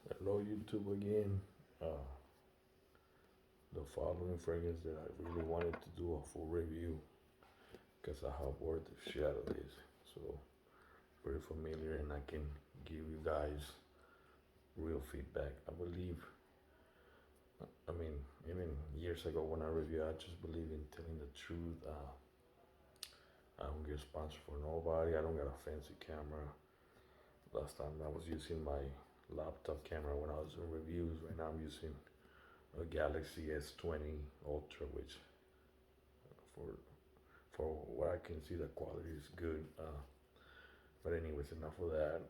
Hello YouTube again. The following fragrance that I really wanted to do a full review because I have worked the shit out of this. So very familiar and I can give you guys real feedback. I believe, I mean, even years ago when I review, I just believe in telling the truth. I don't get sponsored for nobody. I don't got a fancy camera. Last time I was using my laptop camera when I was doing reviews. Right now I'm using a Galaxy S20 Ultra, which for for what I can see, the quality is good. But anyways, enough of that.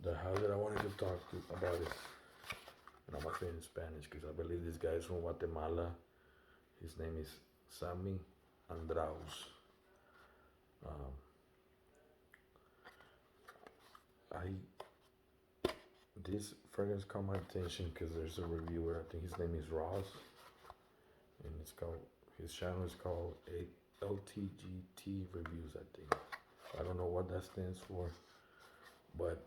The house that I wanted to talk to about is, and I'm gonna say in Spanish because I believe this guy is from Guatemala. His name is Samy Andraus. Um, I this fragrance caught my attention because there's a reviewer. I think his name is Ross, and it's called his channel is called LTGT Reviews. I think I don't know what that stands for, but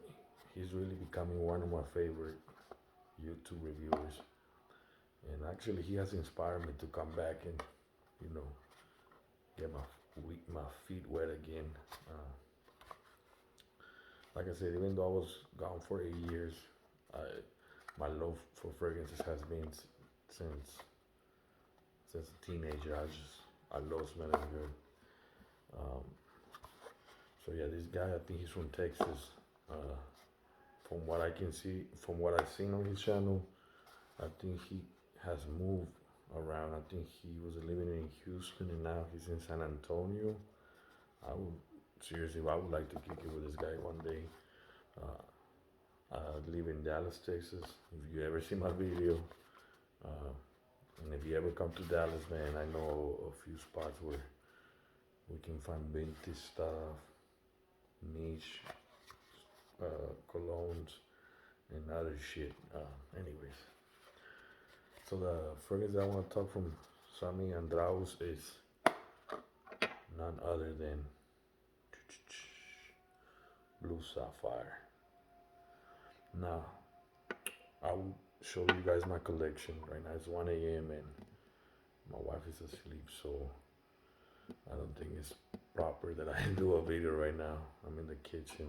he's really becoming one of my favorite YouTube reviewers. And actually, he has inspired me to come back and, you know, get my feet wet again. Uh, like I said, even though I was gone for 8 years, I, my love for fragrances has been since a teenager. I love smelling good. Um, so yeah, this guy, I think he's from Texas. Uh, from what I can see, from what I've seen on his channel, I think he has moved around. I think he was living in Houston and now he's in San Antonio. I would seriously, I would like to kick it with this guy one day. Uh, I live in Dallas, Texas. If you ever see my video, uh, and if you ever come to Dallas, man, I know a few spots where we can find vintage stuff, niche colognes, and other shit. Anyways, so the fragrance that I want to talk from Samy Andraus is none other than Blue Sapphire. Now, I will show you guys my collection. Right now it's 1 a.m. and my wife is asleep, so I don't think it's proper that I do a video right now. I'm in the kitchen.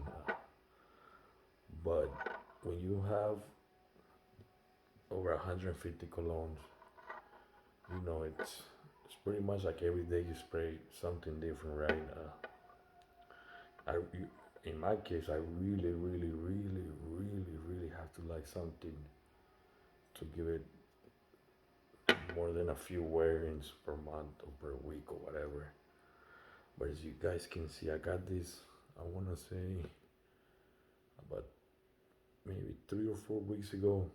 But when you have over 150 colognes, you know it's pretty much like every day you spray something different, right? I you, in my case, I really have to like something to give it more than a few wearings per month or per week or whatever. But as you guys can see, I got this, I want to say, about maybe 3 or 4 weeks ago.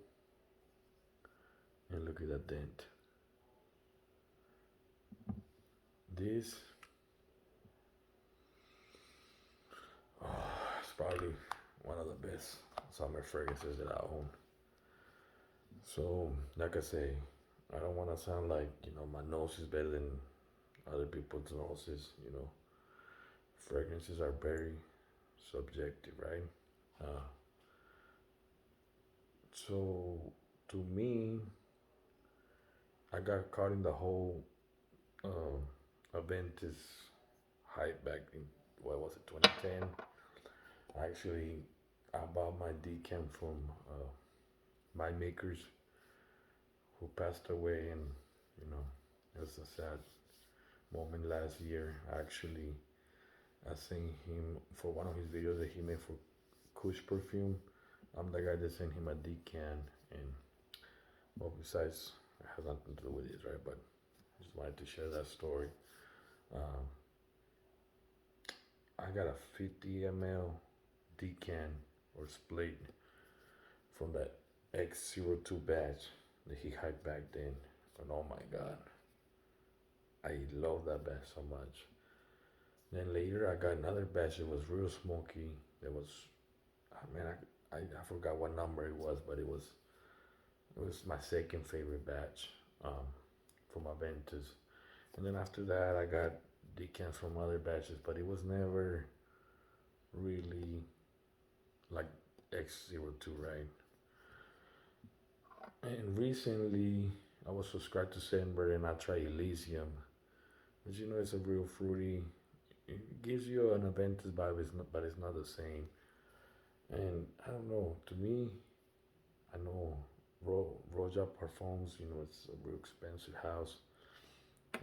And look at that dent. This is probably one of the best summer fragrances that I own. So, like I say, I don't want to sound like, my nose is better than other people's noses, Fragrances are very subjective, right? Uh, so, to me, I got caught in the whole Aventus hype back in, what was it, 2010. Actually, I bought my decant from my makers who passed away, and it was a sad moment last year. Actually, I seen him for one of his videos that he made for Kush perfume. I'm the guy that sent him a decant, and well, besides, it has nothing to do with this, right? But just wanted to share that story. Um, I got a 50 ml decant or split from that X02 batch that he hyped back then. And oh my god, I love that batch so much. Then later I got another batch that was real smoky. That was, man, I forgot what number it was, but it was my second favorite batch from Aventus. And then after that I got decants from other batches, but it was never really like X02, right? And recently, I was subscribed to Sandberg and I tried Elysium. But you know, it's a real fruity. It gives you an Aventus vibe, but it's not the same. And I don't know. To me, I know Roja Parfums. You know, it's a real expensive house,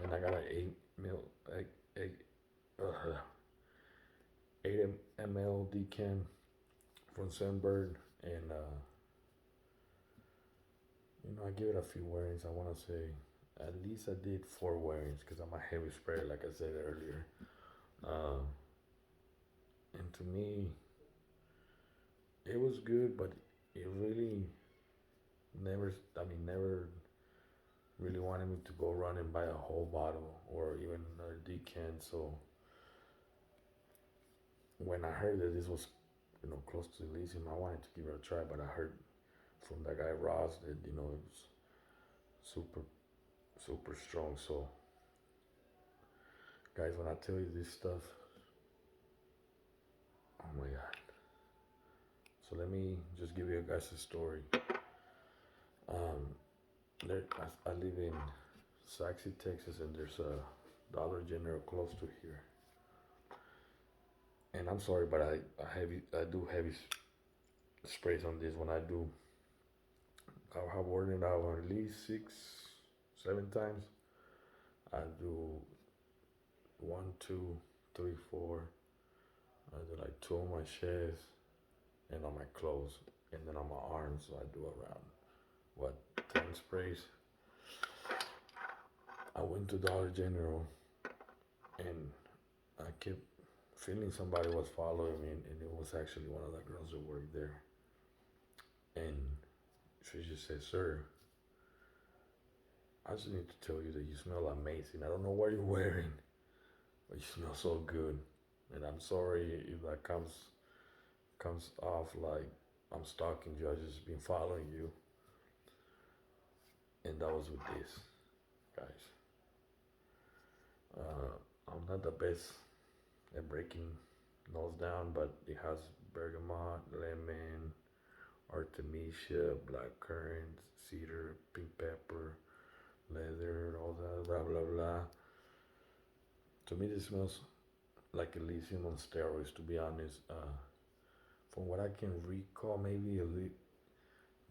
and I got an 8 mil, like 8 ml decant from Sandberg, and you know, I give it a few wearings. I want to say at least I did 4 wearings because I'm a heavy sprayer, like I said earlier. Uh, and to me, it was good, but it really never. I mean, never really wanted me to go run and buy a whole bottle or even another decant. So when I heard that this was, you know, close to Elysium, I wanted to give it a try. But I heard from that guy Ross that you know it was super super strong. So guys, when I tell you this stuff, oh my god. So let me just give you guys a story. Um, I live in Saxe, Texas, and there's a Dollar General close to here. And I'm sorry, but I do heavy sprays on this. When I do, I have worn it out at least 6, 7 times. I do 1, 2, 3, 4. I do like 2 on my chest and on my clothes, and then on my arms. So I do around what 10 sprays. I went to Dollar General and I kept feeling somebody was following me, and it was actually one of the girls that worked there. And she just said, "Sir, I just need to tell you that you smell amazing. I don't know what you're wearing, but you smell so good. And I'm sorry if that comes off like I'm stalking you. I just been following you." And that was with this, guys. I'm not the best at breaking nose down, but it has bergamot, lemon, artemisia, black currant, cedar, pink pepper, leather, all that, blah blah blah. To me, this smells like Elysium on steroids. To be honest, from what I can recall, maybe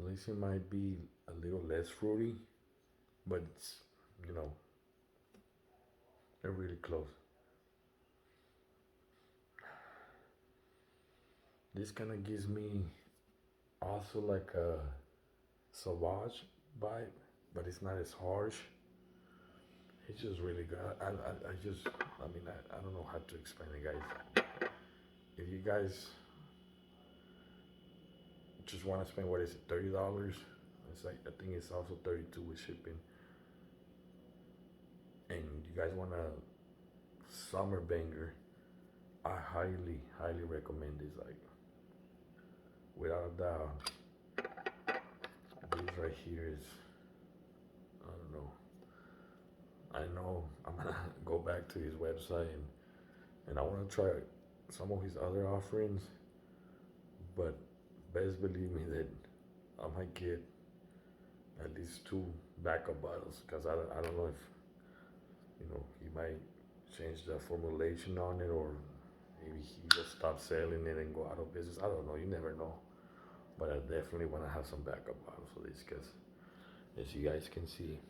Elysium might be a little less fruity, but it's, you know, they're really close. This kind of gives me also like a Sauvage vibe, but it's not as harsh. It's just really good. I just, I mean, I don't know how to explain it, guys. If you guys just want to spend, what is it, $30? It's like, I think it's also 32 with shipping. And you guys want a summer banger, I highly recommend this. Like, without a doubt, this right here is, I don't know. I know I'm gonna go back to his website and I want to try some of his other offerings, but best believe me that I might get at least 2 backup bottles because I don't know if, you know, he might change the formulation on it, or maybe he just stop selling it and go out of business. I don't know. You never know. But I definitely want to have some backup bottles for this because, as you guys can see,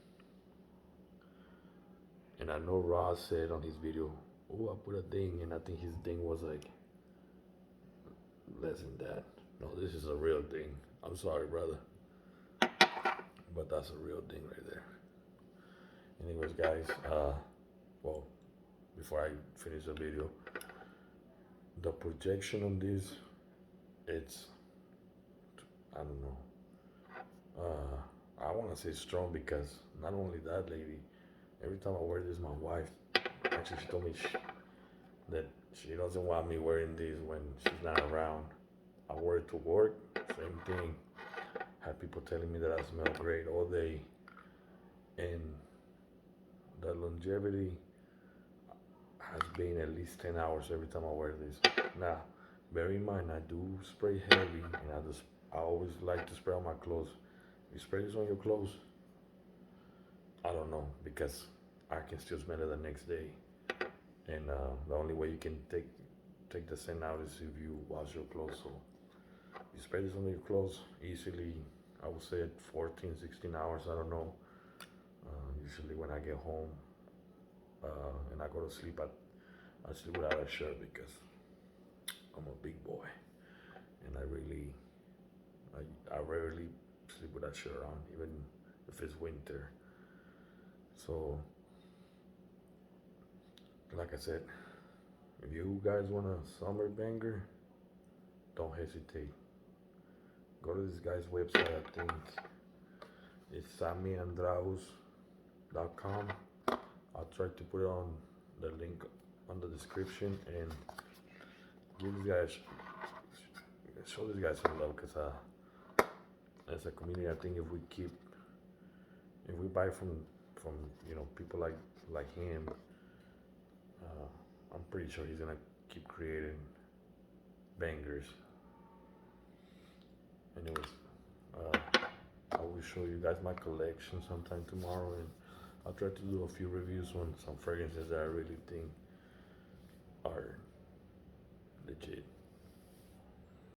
and I know Ross said on his video, "Oh, I put a ding," and I think his ding was like less than that. No, this is a real ding. I'm sorry, brother, but that's a real ding right there. Anyways, guys, well, before I finish the video, the projection on this, it's, I don't know. I want to say strong because not only that, lady, every time I wear this, my wife, actually, she told me that she doesn't want me wearing these when she's not around. I wear it to work, same thing. Have people telling me that I smell great all day, and the longevity has been at least 10 hours every time I wear this. Now, bear in mind I do spray heavy, and I always like to spray on my clothes. You spray this on your clothes, I don't know, because I can still smell it the next day, and the only way you can take the scent out is if you wash your clothes. So you spray this on your clothes easily. I would say 14, 16 hours. I don't know. Usually when I get home and I go to sleep, I sleep without a shirt because I'm a big boy, and I rarely sleep with a shirt on, even if it's winter. So, like I said, if you guys want a summer banger, don't hesitate. Go to this guy's website. I think it's SamyAndraus.com. I'll try to put it on the link on the description, and give these guys, show these guys some love, because as a community, I think if we buy from people like him, I'm pretty sure he's gonna keep creating bangers. Anyways, I will show you guys my collection sometime tomorrow, and I'll try to do a few reviews on some fragrances that I really think are legit.